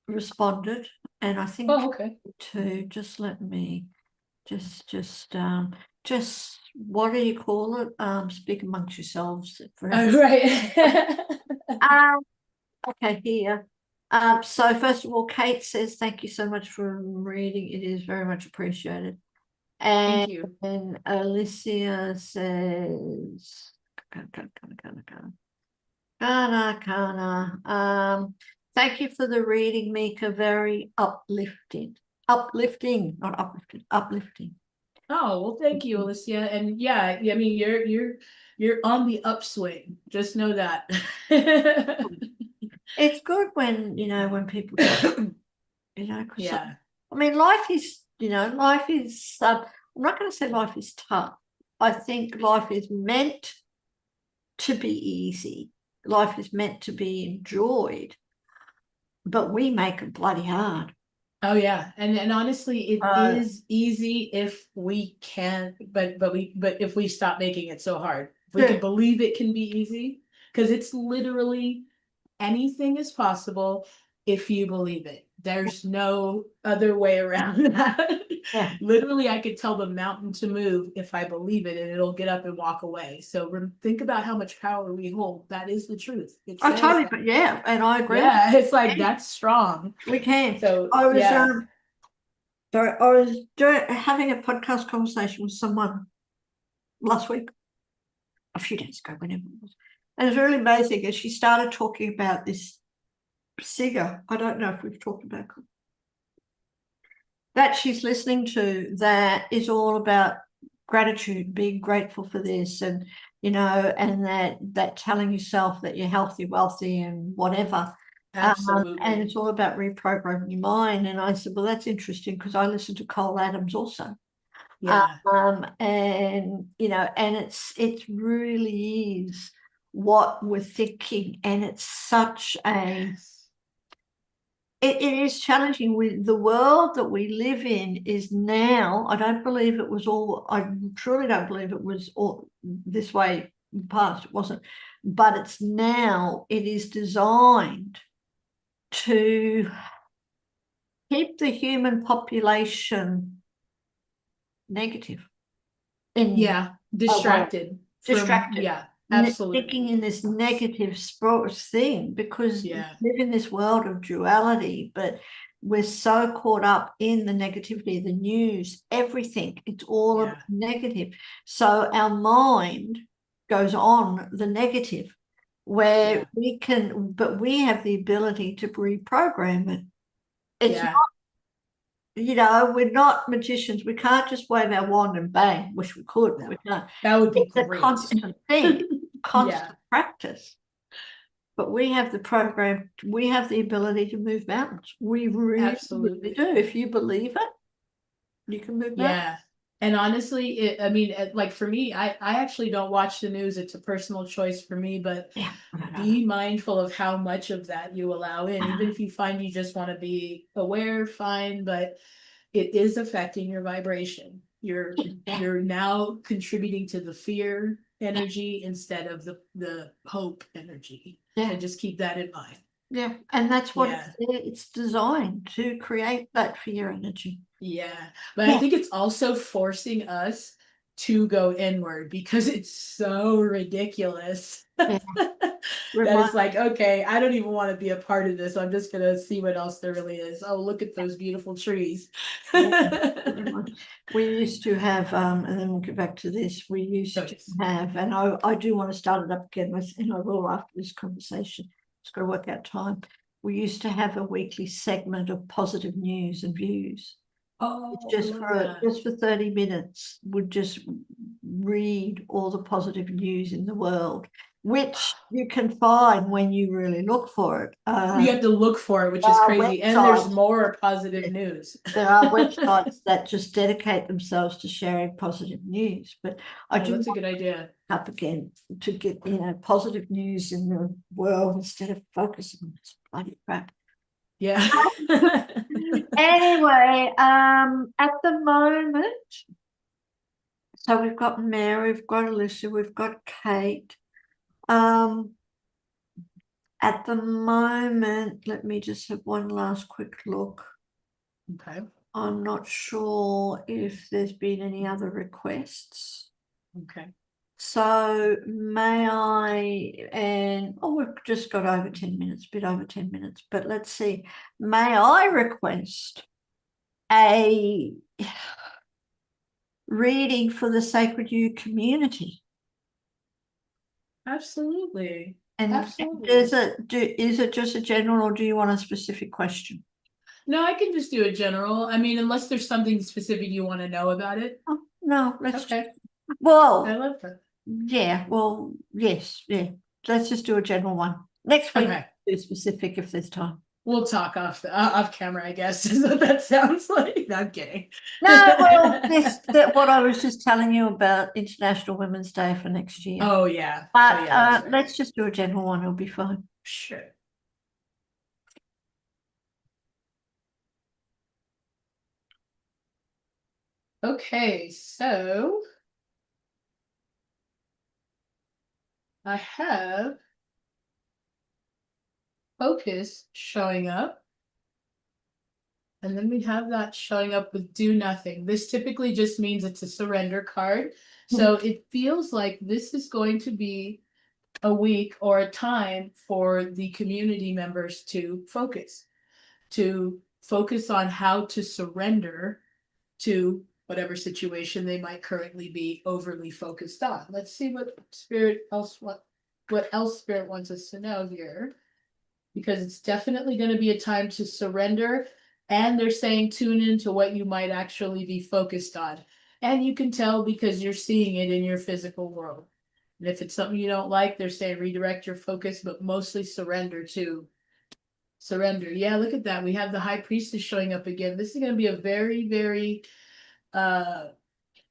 S1: responded, and I think
S2: Oh, okay.
S1: to just let me just what do you call it? Speak amongst yourselves.
S2: Right.
S1: Okay, here. So first of all, Kate says thank you so much for reading. It is very much appreciated.
S2: Thank
S1: And
S2: you.
S1: then Alicia says Kana. Thank you for the reading, Mika. Very uplifting. Uplifting, not uplifting, uplifting.
S2: Oh, well, thank you, Alicia. And yeah, I mean, you're on the upswing. Just know that.
S1: It's good when when people because
S2: Yeah.
S1: I mean life is life is I'm not going to say life is tough. I think life is meant to be easy. Life is meant to be enjoyed, but we make it bloody hard.
S2: Oh yeah, and honestly, it
S1: Uh,
S2: is easy if we can, but if we stop making it so hard, if we
S1: yeah,
S2: can believe it can be easy, because it's literally anything is possible if you believe it. There's no other way around that.
S1: yeah.
S2: Literally, I could tell the mountain to move if I believe it, and it'll get up and walk away. So think about how much power we hold. That is the truth. It
S1: I
S2: says
S1: totally,
S2: that.
S1: but yeah, and I agree with
S2: Yeah, it's like
S1: you.
S2: that's strong.
S1: We can.
S2: So
S1: I was
S2: yeah.
S1: sorry, I was having a podcast conversation with someone last week, a few days ago, whenever it was. And it was really amazing. And she started talking about this singer. I don't know if we've talked about it, that she's listening to, that is all about gratitude, being grateful for this, and and that telling yourself that you're healthy, wealthy, and whatever. And
S2: Absolutely.
S1: it's all about reprogramming your mind. And I said, well, that's interesting, because I listen to Cole Adams also.
S2: Yeah.
S1: And and it really is what we're thinking, and it's such a
S2: Yes.
S1: it is challenging. The world that we live in is now, I don't believe it was all, I truly don't believe it was all this way in the past. It wasn't, but it's now, it is designed to keep the human population negative, in
S2: Yeah.
S1: a way,
S2: Distracted from,
S1: distracted,
S2: yeah, absolutely.
S1: thinking in this negative thing, because we
S2: Yeah.
S1: live in this world of duality, but we're so caught up in the negativity, the news, everything. It's all
S2: Yeah.
S1: about negative. So our mind goes on the negative, where
S2: Yeah.
S1: but we have the ability to reprogram it. It's
S2: Yeah.
S1: we're not magicians. We can't just wave our wand and bang. Wish we could, but
S2: No,
S1: we can't.
S2: that would be
S1: It's a
S2: great.
S1: constant thing,
S2: Yeah.
S1: constant practice. But we have the program, we have the ability to move mountains. We really, really
S2: Absolutely.
S1: do. If you believe it, you can move mountains.
S2: Yeah. And honestly, I mean, like for me, I actually don't watch the news. It's a personal choice for me, but
S1: Yeah, no.
S2: be mindful of how much of that you allow in. Even if you find you just want to be aware, fine, but it is affecting your vibration.
S1: Yeah,
S2: You're now contributing to the fear energy instead of the hope energy.
S1: yeah,
S2: And just keep that in mind.
S1: yeah. And that's what
S2: Yeah.
S1: it's designed to create, that fear energy.
S2: Yeah. But I
S1: Yeah,
S2: think it's also forcing us to go inward because it's so ridiculous.
S1: yeah.
S2: That
S1: Remind
S2: it's like, okay, I don't even want to be a part of this. I'm just gonna see what else there really is. Oh, look at those beautiful trees.
S1: Yeah, we used to have, and then we'll get back to this. We used to
S2: Yes.
S1: have, and I do want to start it up again with, and I will after this conversation. It's got to work out time. We used to have a weekly segment of positive news and views. It's
S2: Oh, I
S1: just
S2: love
S1: for
S2: that.
S1: 30 minutes. Would just read all the positive news in the world, which you can find when you really look for it.
S2: You have to look for it, which
S1: There
S2: is
S1: are
S2: crazy. And there's
S1: websites.
S2: more positive news.
S1: There are websites that just dedicate themselves to sharing positive news. But I
S2: Oh,
S1: do
S2: that's a
S1: want
S2: good idea.
S1: up again to get positive news in the world instead of focusing on this bloody crap.
S2: Yeah.
S1: Anyway, at the moment, so we've got Mary, we've got Alyssa, we've got Kate. At the moment, let me just have one last quick look.
S2: Okay.
S1: I'm not sure if there's been any other requests.
S2: Okay.
S1: So may I, and we've just got over 10 minutes, a bit over 10 minutes, but let's see. May I request a reading for the Sacred You community?
S2: Absolutely.
S1: And
S2: Absolutely.
S1: is it just a general, or do you want a specific question?
S2: No, I can just do a general. I mean, unless there's something specific you want to know about it.
S1: Oh, no,
S2: Okay. I
S1: well,
S2: love that.
S1: yeah, well, yes, yeah. Let's just do a general one. Next week,
S2: Okay.
S1: do specific if there's time.
S2: We'll talk off camera, I guess, is what that sounds like. No, I'm kidding.
S1: No, well, that what I was just telling you about International Women's Day for next year.
S2: Oh yeah.
S1: But
S2: Oh yeah, that's right.
S1: let's just do a general one, it'll be fine.
S2: Sure. Okay, so I have focus showing up. And then we have that showing up with do nothing. This typically just means it's a surrender card. So it feels like this is going to be a week or a time for the community members to focus on how to surrender to whatever situation they might currently be overly focused on. Let's see what else spirit wants us to know here, because it's definitely going to be a time to surrender. And they're saying tune into what you might actually be focused on. And you can tell because you're seeing it in your physical world. And if it's something you don't like, they're saying redirect your focus, but mostly surrender to surrender. Yeah, look at that. We have the high priestess showing up again. This is going to be a very, very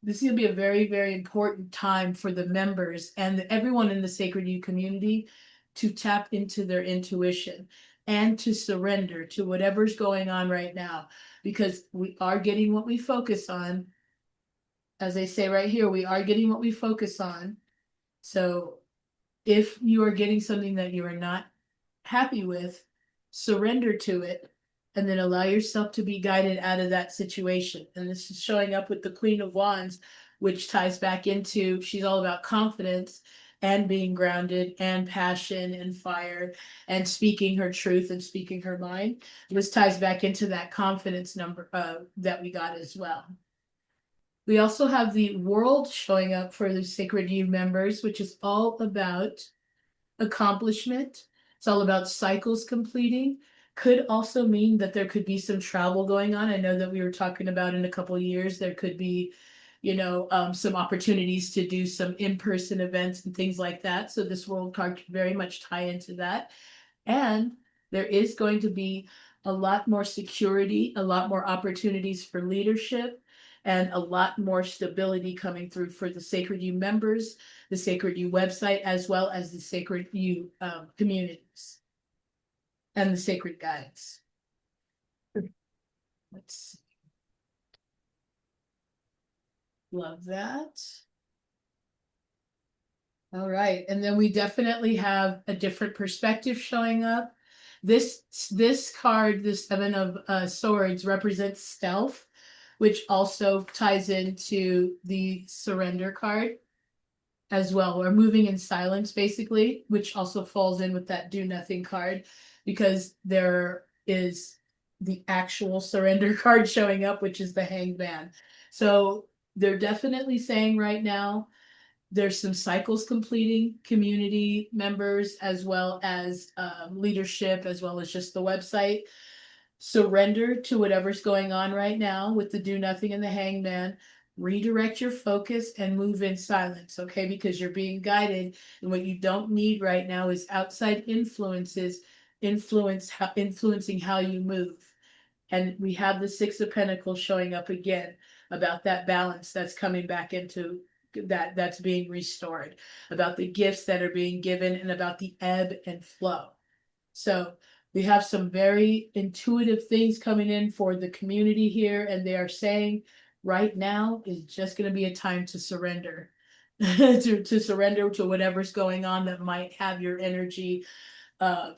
S2: this is going to be a very, very important time for the members and everyone in the Sacred You community to tap into their intuition and to surrender to whatever's going on right now, because we are getting what we focus on. As they say right here, we are getting what we focus on. So if you are getting something that you are not happy with, surrender to it and then allow yourself to be guided out of that situation. And this is showing up with the Queen of Wands, which ties back into, she's all about confidence and being grounded and passion and fire and speaking her truth and speaking her mind. This ties back into that confidence number that we got as well. We also have the world showing up for the Sacred You members, which is all about accomplishment. It's all about cycles completing. Could also mean that there could be some travel going on. I know that we were talking about in a couple of years, there could be, some opportunities to do some in-person events and things like that. So this world card could very much tie into that. And there is going to be a lot more security, a lot more opportunities for leadership, and a lot more stability coming through for the Sacred You members, the Sacred You website, as well as the Sacred You communities and the sacred guides. Let's see. Love that. All right, and then we definitely have a different perspective showing up. This card, the Seven of Swords, represents stealth, which also ties into the surrender card as well, or moving in silence, basically, which also falls in with that do nothing card, because there is the actual surrender card showing up, which is the Hanged Man. So they're definitely saying right now there's some cycles completing, community members, as well as leadership, as well as just the website. Surrender to whatever's going on right now with the do nothing and the Hangman. Redirect your focus and move in silence, okay? Because you're being guided, and what you don't need right now is outside influences influencing how you move. And we have the Six of Pentacles showing up again about that balance that's coming back into that's being restored, about the gifts that are being given, and about the ebb and flow. So we have some very intuitive things coming in for the community here, and they are saying right now is just going to be a time to surrender. to surrender to whatever's going on that might have your energy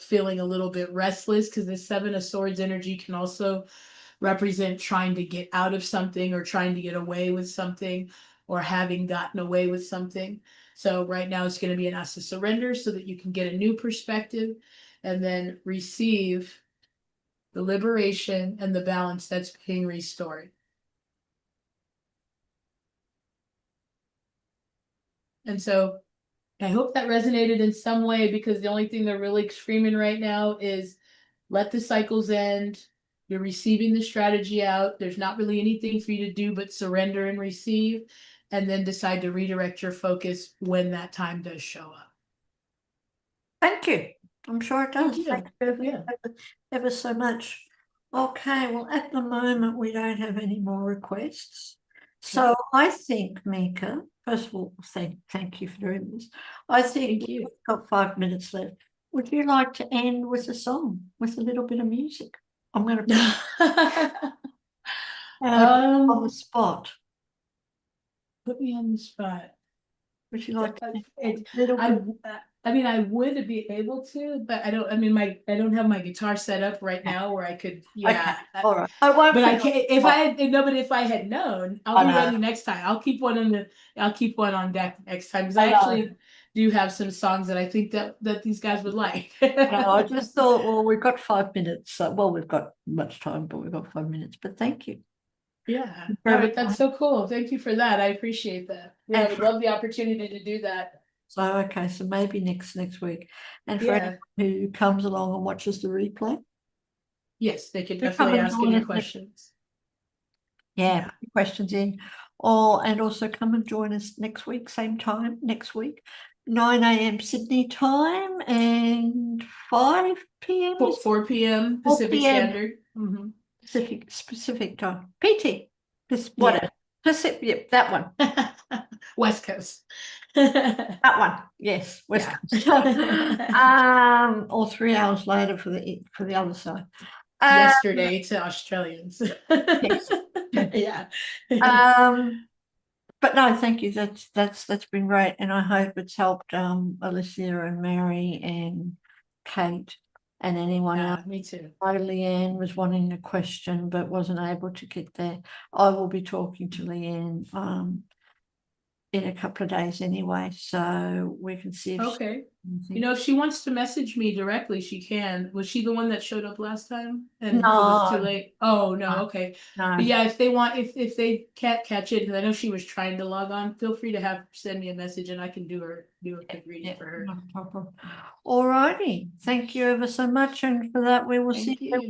S2: feeling a little bit restless, because the Seven of Swords energy can also represent trying to get out of something or trying to get away with something or having gotten away with something. So right now it's going to be an ask to surrender so that you can get a new perspective and then receive the liberation and the balance that's being restored. And so I hope that resonated in some way, because the only thing they're really screaming right now is let the cycles end. You're receiving the strategy out. There's not really anything for you to do but surrender and receive, and then decide to redirect your focus when that time does show up.
S1: Thank you. I'm sure it
S2: Thank
S1: does.
S2: you.
S1: Thank you
S2: Yeah.
S1: ever so much. Okay, well, at the moment, we don't have any more requests. So I think, Mika, first of all, thank you for doing this. I think
S2: Thank you.
S1: we've got 5 minutes left. Would you like to end with a song, with a little bit of music? I'm going to put on the spot.
S2: Put me on the spot.
S1: Would you like to
S2: Uh,
S1: end
S2: It,
S1: a little bit?
S2: I mean, I would be able to, but I don't. I mean, I don't have my guitar set up right now where I could.
S1: Okay,
S2: Yeah,
S1: all right. I won't
S2: but
S1: put
S2: I
S1: it on
S2: can't.
S1: the
S2: If I
S1: spot.
S2: had no, but if I had known, I'll
S1: I
S2: be
S1: know,
S2: ready next time. I'll keep one on the. I'll keep one on deck next time because I
S1: I know.
S2: actually do have some songs that I think that these guys would like.
S1: No, I just thought, well, we've got 5 minutes. Well, we've got much time, but we've got 5 minutes. But thank you.
S2: Yeah,
S1: For
S2: no, but that's
S1: everyone.
S2: so cool. Thank you for that. I appreciate that. Yeah, I
S1: And
S2: would
S1: for,
S2: love the opportunity to do that.
S1: so okay, so maybe next week. And for anyone
S2: Yeah.
S1: who comes along and watches the replay,
S2: Yes, they could
S1: do come
S2: definitely
S1: and
S2: ask
S1: join
S2: any
S1: us
S2: questions.
S1: yeah,
S2: Yeah.
S1: put your questions in. Or and also come and join us next week, same time next week, 9 a.m. Sydney time and 5 p.m.
S2: 4 p.m.
S1: 4
S2: Pacific
S1: p.m.
S2: Standard. Hmm.
S1: Specific time. PT. This
S2: Yeah.
S1: Pacific, yep, that one.
S2: West Coast.
S1: That one, yes, West
S2: Yeah.
S1: Coast. Or 3 hours later for the other side. Um,
S2: Yesterday to Australians.
S1: yes.
S2: Yeah.
S1: But no, thank you. That's been great, and I hope it's helped Alicia and Mary and Kate and anyone else.
S2: Yeah, me too.
S1: Leanne was wanting a question but wasn't able to get there. I will be talking to Leanne in a couple of days anyway, so we can see if
S2: Okay. You know, if she wants to message me directly, she can. Was she the one that showed up last time and it was too
S1: no,
S2: late? Oh, no, okay. But
S1: no.
S2: yeah, if they want, if they can't catch it, because I know she was trying to log on, feel free to have her send me a message and I can do a quick reading
S1: Yeah,
S2: for her.
S1: not a problem. All righty. Thank you ever so much, and for that we will see
S2: Thank
S1: you
S2: you.